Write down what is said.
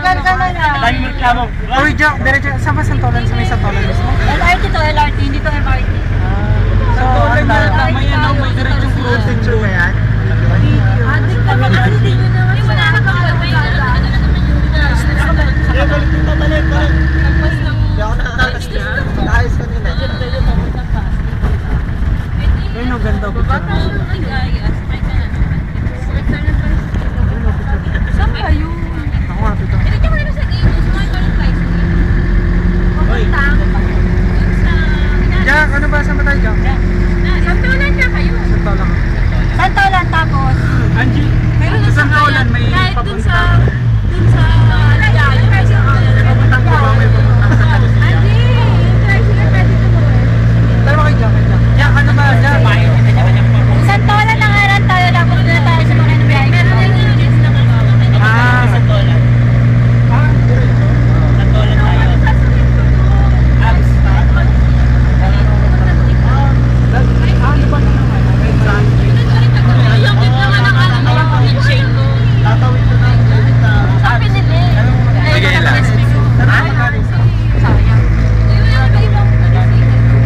Tagal ka na lang. Daming reklamo. Uy, Jack, diretso, saan ba Santolan? Sa may Santolan mismo? LRT to LRT, hindi to MRT. So, Santolan ang na dami. may ano, may diretsong cross. Picture ba yan? Adik ka naman, hindi nyo naman. Yung wala na kang gagawin. Eh, balik yung tatalik. Nagpas ng... Hindi ako nakakatas dyan. Ayos ka nila. Ayun, ang ganda ko. Saan kayo? Ako nga, dito. Hindi ka na sa game. Saan ka ng flight? Pupunta. Jack, ano ba? Saan ba tayo, Jack? Santolan ka kayo. Santolan. Santolan tapos. Angie, Meron sa Santolan may kahit dun papunta. sa